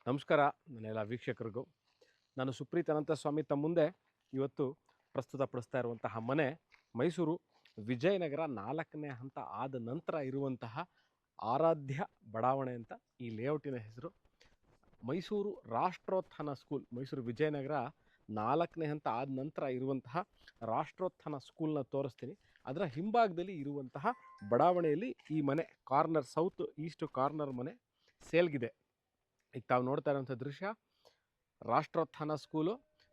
ನಮಸ್ಕಾರ ನನ್ನೆಲ್ಲ ವೀಕ್ಷಕರಿಗೂ. ನಾನು ಸುಪ್ರೀತ್ ಅನಂತಸ್ವಾಮಿ ತಮ್ಮ ಮುಂದೆ ಇವತ್ತು ಪ್ರಸ್ತುತಪಡಿಸ್ತಾ ಇರುವಂತಹ ಮನೆ ಮೈಸೂರು ವಿಜಯನಗರ 4ನೇ ಹಂತ ಆದ ನಂತರ ಇರುವಂತಹ ಆರಾಧ್ಯ ಬಡಾವಣೆ ಅಂತ ಈ ಲೇಔಟಿನ ಹೆಸರು. ಮೈಸೂರು ರಾಷ್ಟ್ರೋತ್ಥಾನ ಸ್ಕೂಲ್, ಮೈಸೂರು ವಿಜಯನಗರ 4ನೇ ಹಂತ ಆದ ನಂತರ ಇರುವಂತಹ ರಾಷ್ಟ್ರೋತ್ಥಾನ ಸ್ಕೂಲ್ನ ತೋರಿಸ್ತೀನಿ. ಅದರ ಹಿಂಭಾಗದಲ್ಲಿ ಇರುವಂತಹ ಬಡಾವಣೆಯಲ್ಲಿ ಈ ಮನೆ ಕಾರ್ನರ್, ಸೌತ್ ಈಸ್ಟ್ ಕಾರ್ನರ್ ಮನೆ ಸೇಲ್ಗಿದೆ. ಈಗ ತಾವು ನೋಡ್ತಾ ಇರೋಂಥ ದೃಶ್ಯ ರಾಷ್ಟ್ರೋತ್ಥಾನ ಸ್ಕೂಲು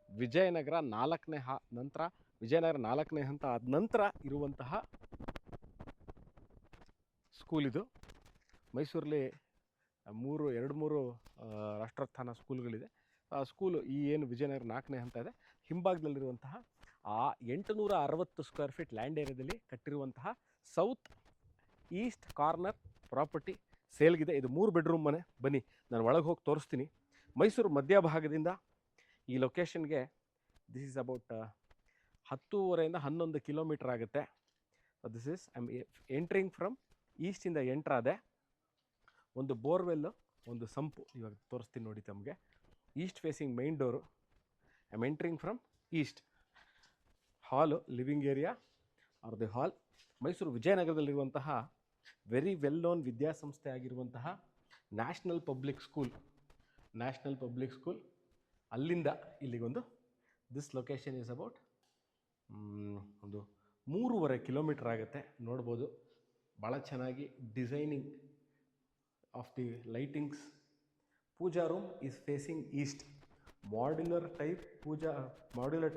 ವಿಜಯನಗರ 4ನೇ ನಂತರ, ವಿಜಯನಗರ 4ನೇ ಹಂತ ಆದ ನಂತರ ಇರುವಂತಹ ಸ್ಕೂಲ್ ಇದು. ಮೈಸೂರಲ್ಲಿ ಎರಡು ಮೂರು ರಾಷ್ಟ್ರೋತ್ಥಾನ ಸ್ಕೂಲ್ಗಳಿದೆ. ಆ ಸ್ಕೂಲು ಈ ಏನು ವಿಜಯನಗರ 4ನೇ ಹಂತ ಇದೆ, ಹಿಂಭಾಗದಲ್ಲಿರುವಂತಹ ಆ 860 ಸ್ಕ್ವೇರ್ ಫೀಟ್ ಲ್ಯಾಂಡ್ ಏರಿಯಾದಲ್ಲಿ ಕಟ್ಟಿರುವಂತಹ ಸೌತ್ ಈಸ್ಟ್ ಕಾರ್ನರ್ ಪ್ರಾಪರ್ಟಿ ಸೇಲ್ಗಿದೆ. ಇದು 3 ಬೆಡ್ರೂಮ್ ಮನೆ. ಬನ್ನಿ ನಾನು ಒಳಗೆ ಹೋಗಿ ತೋರಿಸ್ತೀನಿ. ಮೈಸೂರು ಮಧ್ಯಭಾಗದಿಂದ ಈ ಲೊಕೇಶನ್ಗೆ ದಿಸ್ ಈಸ್ ಅಬೌಟ್ 10:30 11 ಕಿಲೋಮೀಟರ್ ಆಗುತ್ತೆ. This is I am entering from ಈಸ್ಟಿಂದ ಎಂಟ್ರಾದೆ. ಒಂದು ಬೋರ್ವೆಲ್ಲು, ಒಂದು ಸಂಪು ಇವಾಗ ತೋರಿಸ್ತೀನಿ ನೋಡಿ ತಮಗೆ. East facing main door. I am entering from east. Hall, living area or the hall. Mysuru ವಿಜಯನಗರದಲ್ಲಿರುವಂತಹ ವೆರಿ ವೆಲ್ ನೋನ್ ವಿದ್ಯಾಸಂಸ್ಥೆ ಆಗಿರುವಂತಹ ನ್ಯಾಷನಲ್ ಪಬ್ಲಿಕ್ ಸ್ಕೂಲ್ ಅಲ್ಲಿಂದ ಇಲ್ಲಿಗೊಂದು ದಿಸ್ ಲೊಕೇಶನ್ ಈಸ್ ಅಬೌಟ್ ಒಂದು 3.5 ಕಿಲೋಮೀಟರ್ ಆಗುತ್ತೆ. ನೋಡ್ಬೋದು ಭಾಳ ಚೆನ್ನಾಗಿ designing of the lightings. Pooja room is facing east. Modular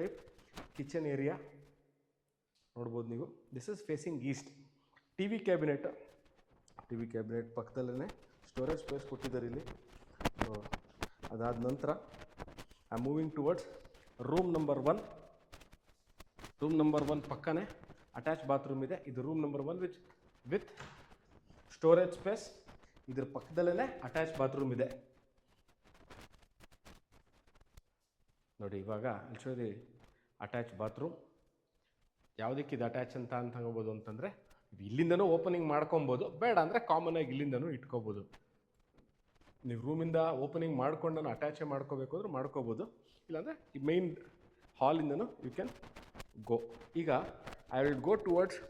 type kitchen area ನೋಡ್ಬೋದು ನೀವು. This is facing east. T V cabinet ಪಕ್ಕದಲ್ಲೇ ಸ್ಟೋರೇಜ್ ಸ್ಪೇಸ್ ಕೊಟ್ಟಿದ್ದಾರೆ ಇಲ್ಲಿ. ಅದಾದ ನಂತರ I am moving towards room number 1. Room number 1 ಪಕ್ಕನೇ ಅಟ್ಯಾಚ್ ಬಾತ್ರೂಮ್ ಇದೆ. ಇದು room number 1 with storage space. ಇದ್ರ ಪಕ್ಕದಲ್ಲೇ ಅಟ್ಯಾಚ್ ಬಾತ್ರೂಮ್ ಇದೆ ನೋಡಿ. ಇವಾಗ ಆಕ್ಚುಲಿ ಅಟ್ಯಾಚ್ ಬಾತ್ರೂಮ್ ಯಾವುದಕ್ಕೆ ಇದು ಅಟ್ಯಾಚ್ ಅಂತ ತಗೋಬೋದು ಅಂತಂದರೆ, ಇಲ್ಲಿಂದನೂ ಓಪನಿಂಗ್ ಮಾಡ್ಕೊಬೋದು, ಬೇಡ ಅಂದರೆ ಕಾಮನಾಗಿ ಇಲ್ಲಿಂದನೂ ಇಟ್ಕೋಬೋದು. ನೀವು ರೂಮಿಂದ ಓಪನಿಂಗ್ ಮಾಡ್ಕೊಂಡು ಅಟ್ಯಾಚೇ ಮಾಡ್ಕೋಬೇಕು ಅಂದ್ರೆ ಮಾಡ್ಕೋಬೋದು, ಇಲ್ಲಾಂದರೆ ಈ ಮೈನ್ ಹಾಲಿಂದನೂ ಯು ಕ್ಯಾನ್ ಗೋ. ಈಗ I will go towards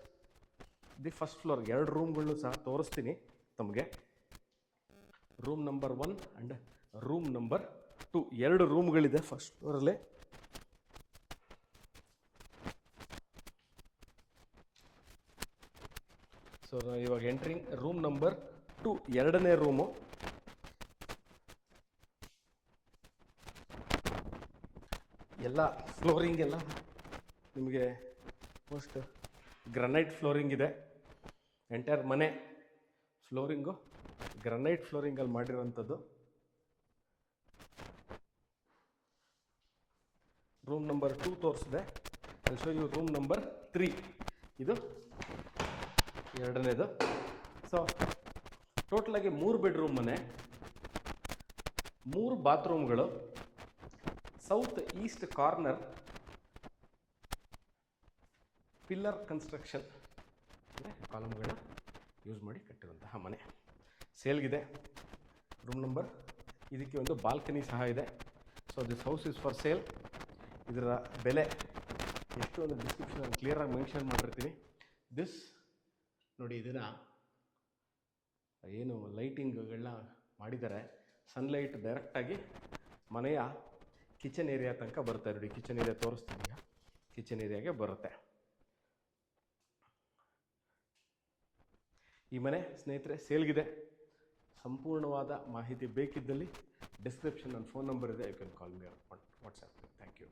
the first floor. 2 ರೂಮ್ಗಳನ್ನು ಸಹ ತೋರಿಸ್ತೀನಿ ತಮಗೆ. Room number 1 and room number 2 2 ರೂಮ್ಗಳಿದೆ ಫಸ್ಟ್ ಫ್ಲೋರಲ್ಲೇ. ಸೊ ಇವಾಗ ಎಂಟ್ರಿಂಗ್ ರೂಮ್ ನಂಬರ್ 2, 2ನೇ ರೂಮು. ಎಲ್ಲ ಫ್ಲೋರಿಂಗ್ ಎಲ್ಲ ನಿಮಗೆ ಮೋಸ್ಟ್ ಗ್ರನೈಟ್ ಫ್ಲೋರಿಂಗ್ ಇದೆ. ಎಂಟೈರ್ ಮನೆ ಫ್ಲೋರಿಂಗು ಗ್ರನೈಟ್ ಫ್ಲೋರಿಂಗಲ್ಲಿ ಮಾಡಿರೋವಂಥದ್ದು. ರೂಮ್ ನಂಬರ್ 2 ತೋರಿಸಿದೆ. ಅಲ್ಲಿ ಶೋ ಯು ರೂಮ್ ನಂಬರ್ 3. ಇದು 2ನೇದು. ಸೊ ಟೋಟಲಾಗಿ 3 ಬೆಡ್ರೂಮ್ ಮನೆ, 3 ಬಾತ್ರೂಮ್ಗಳು, south east corner pillar construction ಅಂದರೆ ಕಾಲಮ್ಗಳನ್ನ ಯೂಸ್ ಮಾಡಿ ಕಟ್ಟಿರುವಂತಹ ಮನೆ ಸೇಲ್ಗಿದೆ. ರೂಮ್ ನಂಬರ್, ಇದಕ್ಕೆ ಒಂದು ಬಾಲ್ಕನಿ ಸಹ ಇದೆ. So this house is for sale. ಇದರ ಬೆಲೆ ಎಷ್ಟು ಒಂದು ಡಿಸ್ಕ್ರಿಪ್ಷನ್ ಕ್ಲಿಯರಾಗಿ ಮೆನ್ಷನ್ ಮಾಡಿರ್ತೀನಿ. ದಿಸ್ ನೋಡಿ, ಇದನ್ನು ಏನು ಲೈಟಿಂಗ್ಗಳನ್ನ ಮಾಡಿದ್ದಾರೆ, ಸನ್ಲೈಟ್ ಡೈರೆಕ್ಟಾಗಿ ಮನೆಯ ಕಿಚನ್ ಏರಿಯಾ ತನಕ ಬರುತ್ತೆ ನೋಡಿ. ಕಿಚನ್ ಏರಿಯಾ ತೋರಿಸ್ತೀನಿ. ಈಗ ಕಿಚನ್ ಏರಿಯಾಗೆ ಬರುತ್ತೆ ಈ ಮನೆ. ಸ್ನೇಹಿತರೆ, ಸೇಲ್ಗಿದೆ. ಸಂಪೂರ್ಣವಾದ ಮಾಹಿತಿ ಬೇಕಿದ್ದಲ್ಲಿ ಡಿಸ್ಕ್ರಿಪ್ಷನ್ ನನ್ನ ಫೋನ್ ನಂಬರ್ ಇದೆ. You can call me on WhatsApp. Thank you.